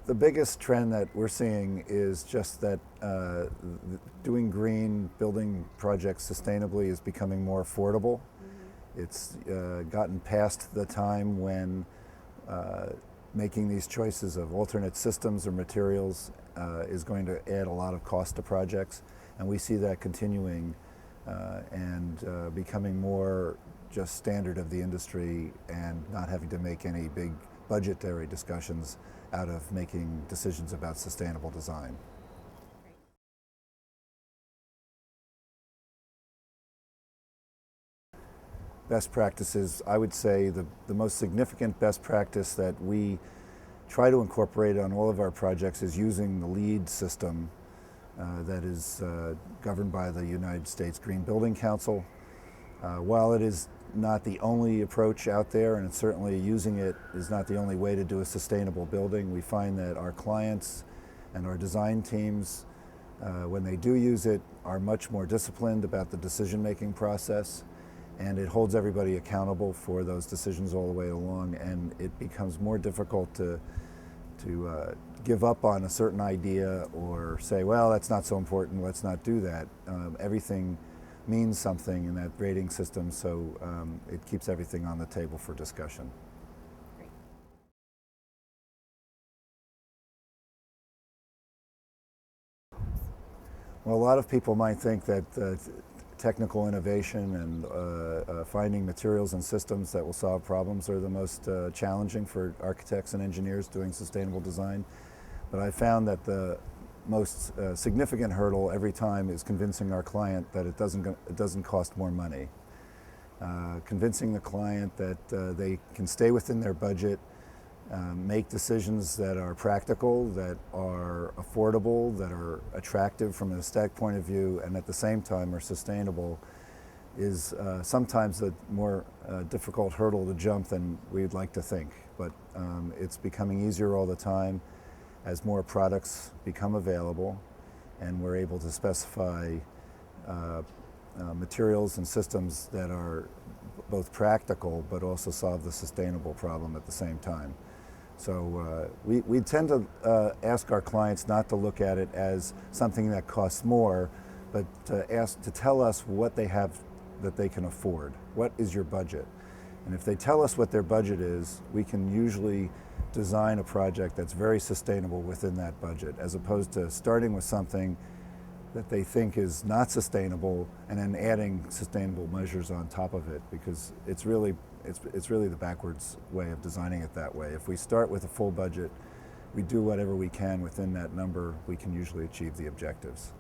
The biggest trend that we're seeing is just that doing green building projects sustainably is becoming more affordable. It's gotten past the time when making these choices of alternate systems or materials is going to add a lot of cost to projects, and we see that continuing and becoming more just standard of the industry and not having to make any big budgetary discussions out of making decisions about sustainable design. Best practices, I would say the most significant best practice that we try to incorporate on all of our projects is using the LEED system that is governed by the United States Green Building Council. While it is not the only approach out there, and certainly using it is not the only way to do a sustainable building, we find that our clients and our design teams, when they do use it, are much more disciplined about the decision-making process, and it holds everybody accountable for those decisions all the way along, and it becomes more difficult to give up on a certain idea or say, well, that's not so important, let's not do that. Everything means something in that rating system, so it keeps everything on the table for discussion. Great. Well, a lot of people might think that technical innovation and finding materials and systems that will solve problems are the most challenging for architects and engineers doing sustainable design. But I found that the most significant hurdle every time is convincing our client that it doesn't cost more money. Convincing the client that they can stay within their budget, make decisions that are practical, that are affordable, that are attractive from an aesthetic point of view, and at the same time are sustainable, is sometimes a more difficult hurdle to jump than we'd like to think. But it's becoming easier all the time as more products become available and we're able to specify materials and systems that are both practical but also solve the sustainable problem at the same time. So we tend to ask our clients not to look at it as something that costs more, but to tell us what they have that they can afford. What is your budget? And if they tell us what their budget is, we can usually design a project that's very sustainable within that budget, as opposed to starting with something that they think is not sustainable and then adding sustainable measures on top of it, because it's really the backwards way of designing it that way. If we start with a full budget, we do whatever we can within that number, we can usually achieve the objectives.